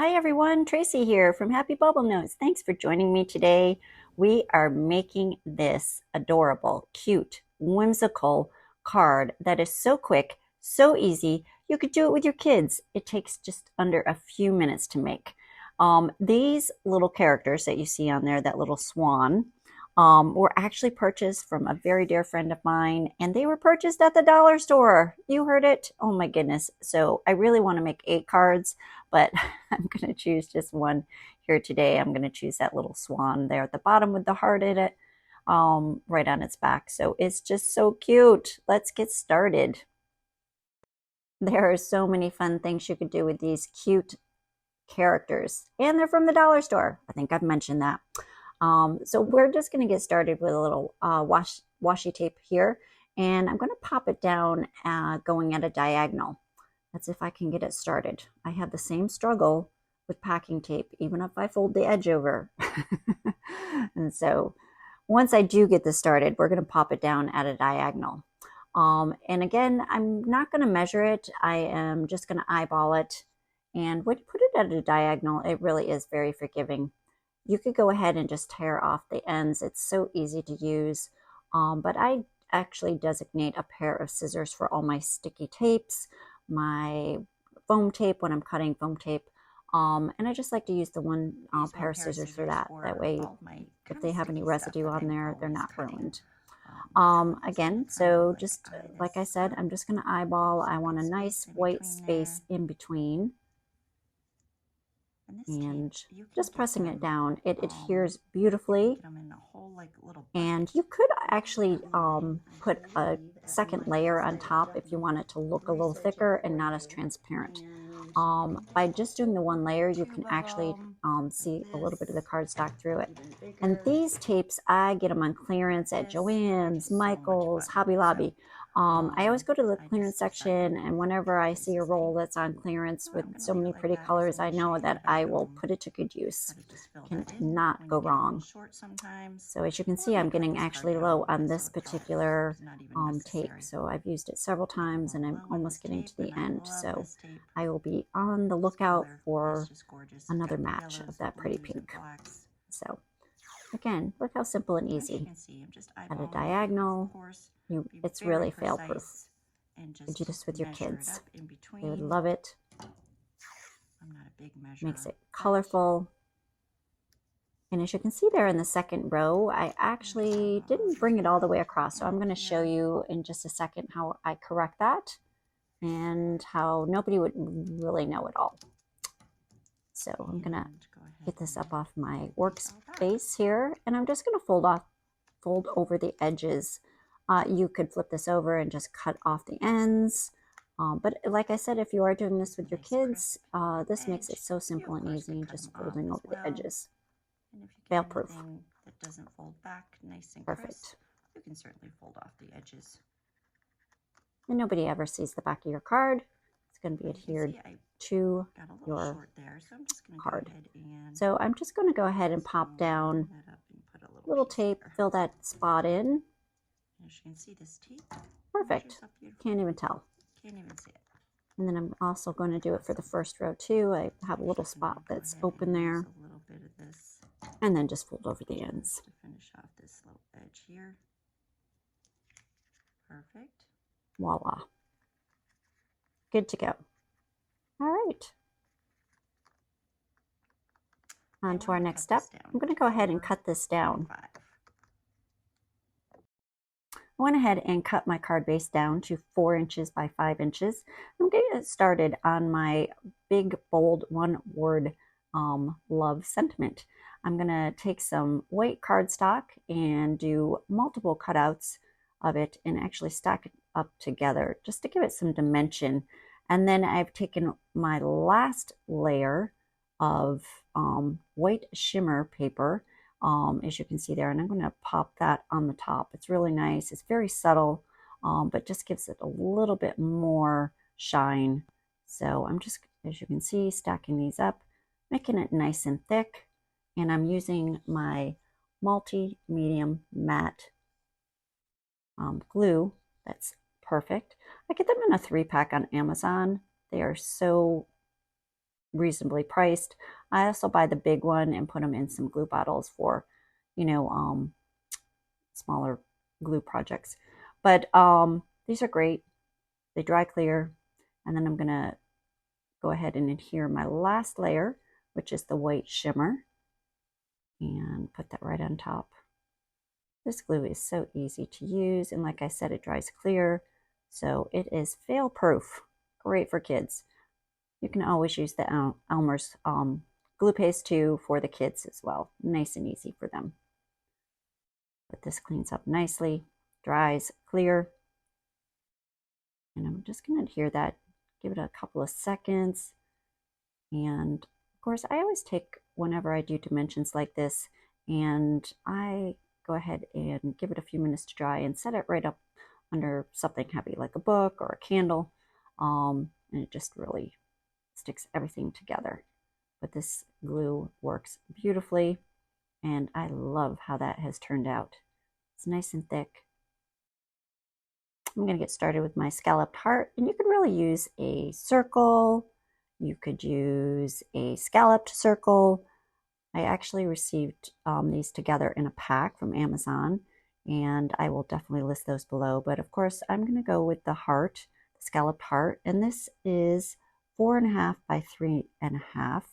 Hi everyone, Tracy here from Happy Bubble Notes. Thanks for joining me today. We are making this adorable, cute, whimsical card that is so quick, so easy. You could do it with your kids. It takes just under a few minutes to make. These little characters that you see on there, that little swan, were actually purchased from a very dear friend of mine, and they were purchased at the dollar store. You heard it. Oh my goodness. So I really want to make 8 cards, but I'm going to choose just one here today. I'm going to choose that little swan there at the bottom with the heart in it, right on its back. So it's just so cute. Let's get started. There are so many fun things you could do with these cute characters, and they're from the dollar store. I think I've mentioned that. So we're just going to get started with a little washi tape here, and I'm going to pop it down going at a diagonal. That's if I can get it started. I have the same struggle with packing tape, even if I fold the edge over. And so once I do get this started, we're going to pop it down at a diagonal. And again, I'm not going to measure it. I am just going to eyeball it. And when you put it at a diagonal, it really is very forgiving. You could go ahead and just tear off the ends. It's so easy to use. But I actually designate a pair of scissors for all my sticky tapes, my foam tape when I'm cutting foam tape. And I just like to use the one pair of scissors for that. That way, if they have any residue on there, they're not ruined. Again, so just like I said, I'm just going to eyeball. I want a nice white space in between. And just pressing it down, it adheres beautifully. And you could actually put a second layer on top if you want it to look a little thicker and not as transparent. By just doing the one layer, you can actually see a little bit of the cardstock through it. And these tapes, I get them on clearance at Joann's, Michael's, Hobby Lobby. I always go to the clearance section, and whenever I see a roll that's on clearance with so many pretty colors, I know that I will put it to good use. Cannot go wrong. So as you can see, I'm getting actually low on this particular tape. So I've used it several times, and I'm almost getting to the end. So I will be on the lookout for another match of that pretty pink. So again, look how simple and easy. At a diagonal, it's really fail-proof. You do this with your kids. They would love it. Makes it colorful. And as you can see there in the second row, I actually didn't bring it all the way across. So I'm going to show you in just a second how I correct that and how nobody would really know it all. So I'm going to get this up off my workspace here, and I'm just going to fold over the edges. You could flip this over and just cut off the ends. But like I said, if you are doing this with your kids, this makes it so simple and easy, and just folding over the edges. Fail-proof. That doesn't fold back nice and perfect. Crisp, you can certainly fold off the edges. And nobody ever sees the back of your card. It's going to be adhered to your card. So I'm just going to go ahead and pop down a little tape, fill that spot in. As you can see, this tape. Perfect. Can't even tell. Can't even see it. And then I'm also going to do it for the first row too. I have a little spot that's open there. A little bit of this. And then just fold over the ends. To finish off this little edge here. Perfect. Voila. Good to go. All right. On to our next step. I'm going to go ahead and cut this down. I went ahead and cut my card base down to 4 inches by 5 inches. I'm getting it started on my big, bold, one-word love sentiment. I'm going to take some white cardstock and do multiple cutouts of it and actually stack it up together just to give it some dimension. And then I've taken my last layer of white shimmer paper, as you can see there, and I'm going to pop that on the top. It's really nice. It's very subtle, but just gives it a little bit more shine. So I'm just, as you can see, stacking these up, making it nice and thick. And I'm using my multi-medium matte glue. That's perfect. I get them in a 3-pack on Amazon. They are so reasonably priced. I also buy the big one and put them in some glue bottles for, you know, smaller glue projects. But these are great. They dry clear. And then I'm going to go ahead and adhere my last layer, which is the white shimmer, and put that right on top. This glue is so easy to use, and like I said, it dries clear, so it is fail-proof. Great for kids. You can always use the Elmer's glue paste too for the kids as well. Nice and easy for them. But this cleans up nicely, dries clear. And I'm just going to adhere that, give it a couple of seconds. And of course, I always take, whenever I do dimensions like this, and I go ahead and give it a few minutes to dry and set it right up under something heavy like a book or a candle. And it just really sticks everything together. But this glue works beautifully, and I love how that has turned out. It's nice and thick. I'm going to get started with my scalloped heart, and you could really use a circle. You could use a scalloped circle. I actually received these together in a pack from Amazon, and I will definitely list those below. But of course, I'm going to go with the heart, the scalloped heart, and this is 4.5 by 3.5.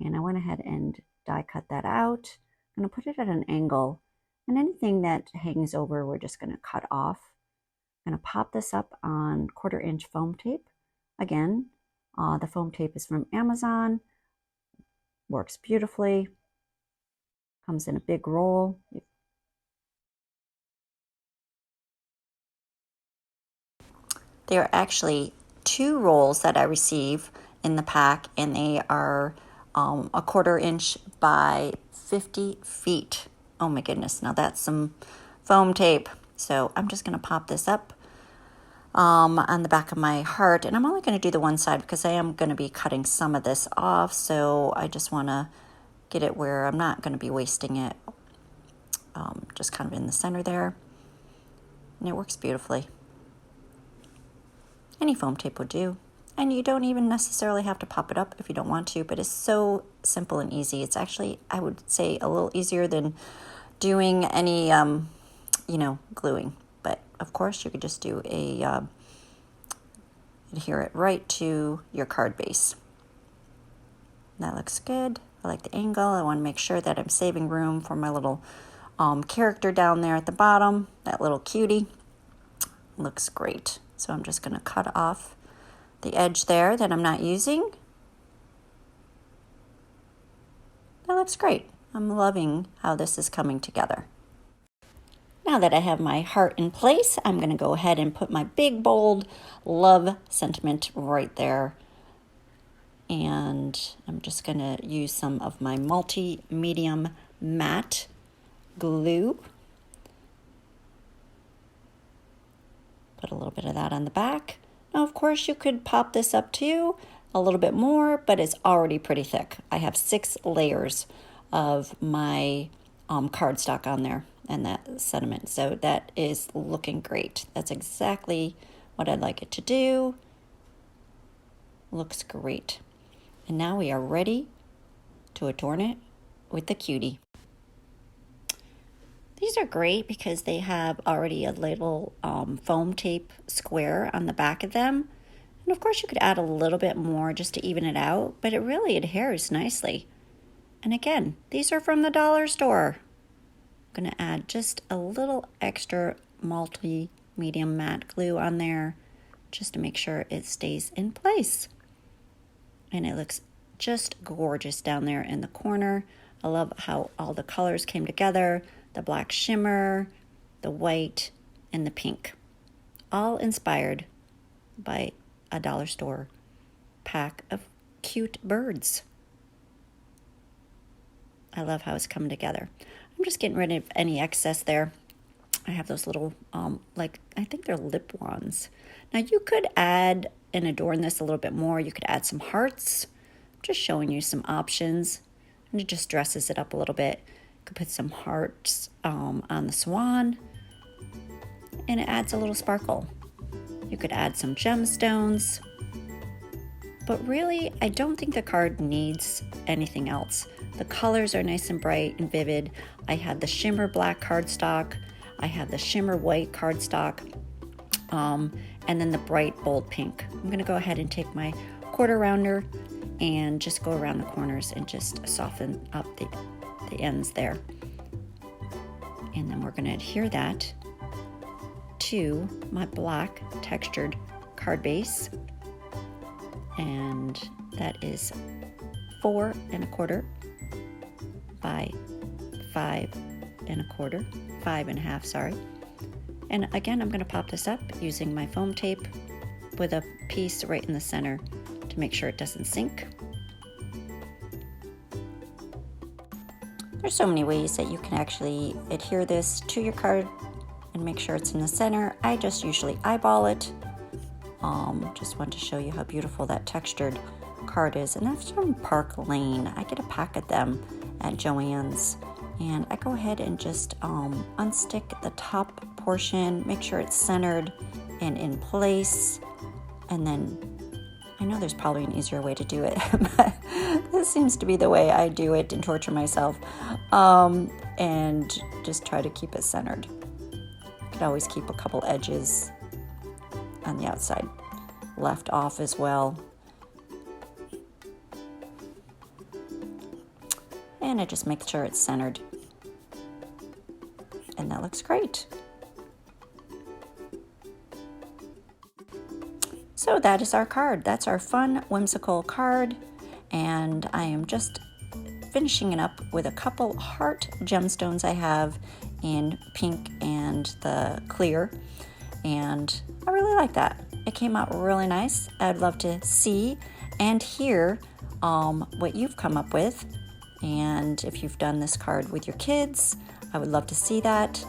And I went ahead and die cut that out. I'm going to put it at an angle, and anything that hangs over, we're just going to cut off. I'm going to pop this up on 1/4 inch foam tape. Again, the foam tape is from Amazon. Works beautifully. Comes in a big roll. There are actually 2 rolls that I receive in the pack, and they are 1/4 inch by 50 feet. Oh my goodness, now that's some foam tape. So I'm just going to pop this up on the back of my heart, and I'm only going to do the one side because I am going to be cutting some of this off, so I just want to get it where I'm not going to be wasting it, just kind of in the center there, and it works beautifully. Any foam tape would do, and you don't even necessarily have to pop it up if you don't want to, but it's so simple and easy. It's actually, I would say, a little easier than doing any gluing. But of course, you could just do a adhere it right to your card base. That looks good. I like the angle. I want to make sure that I'm saving room for my little character down there at the bottom. That little cutie looks great. So I'm just going to cut off the edge there that I'm not using. That looks great. I'm loving how this is coming together. Now that I have my heart in place, I'm going to go ahead and put my big, bold love sentiment right there. And I'm just going to use some of my multi-medium matte glue. Put a little bit of that on the back. Now, of course, you could pop this up too a little bit more, but it's already pretty thick. I have 6 layers of my cardstock on there and that sentiment. So that is looking great. That's exactly what I'd like it to do. Looks great. And now we are ready to adorn it with the cutie. These are great because they have already a little foam tape square on the back of them. And of course you could add a little bit more just to even it out, but it really adheres nicely. And again, these are from the dollar store. I'm going to add just a little extra multi-medium matte glue on there just to make sure it stays in place. And it looks just gorgeous down there in the corner. I love how all the colors came together. The black shimmer, the white, and the pink. All inspired by a dollar store pack of cute birds. I love how it's coming together. I'm just getting rid of any excess there. I have those little, I think they're lip wands. Now you could add and adorn this a little bit more. You could add some hearts. I'm just showing you some options. And it just dresses it up a little bit. You could put some hearts on the swan. And it adds a little sparkle. You could add some gemstones. But really, I don't think the card needs anything else. The colors are nice and bright and vivid. I have the shimmer black cardstock. I have the shimmer white cardstock. And then the bright bold pink. I'm going to go ahead and take my quarter rounder and just go around the corners and just soften up the ends there. And then we're going to adhere that to my black textured card base. And that is 4 1/4 by 5 1/4, 5 1/2, sorry. And again, I'm going to pop this up using my foam tape with a piece right in the center to make sure it doesn't sink. There's so many ways that you can actually adhere this to your card and make sure it's in the center. I just usually eyeball it. Just want to show you how beautiful that textured card is. And that's from Park Lane. I get a pack of them at Joann's. And I go ahead and just unstick the top portion, make sure it's centered and in place. And then, I know there's probably an easier way to do it, but this seems to be the way I do it and torture myself. And just try to keep it centered. You could always keep a couple edges on the outside left off as well. And I just make sure it's centered. And that looks great. So that is our card. That's our fun, whimsical card. And I am just finishing it up with a couple heart gemstones I have in pink and the clear. And I really like that. It came out really nice. I'd love to see and hear what you've come up with. And if you've done this card with your kids, I would love to see that.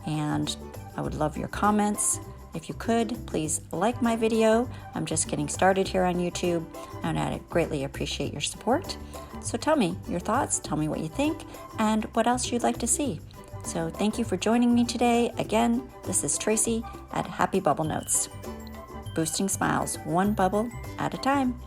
And I would love your comments. If you could, please like my video. I'm just getting started here on YouTube, and I'd greatly appreciate your support. So tell me your thoughts, tell me what you think, and what else you'd like to see. So thank you for joining me today. Again, this is Tracy at Happy Bubble Notes. Boosting smiles, one bubble at a time.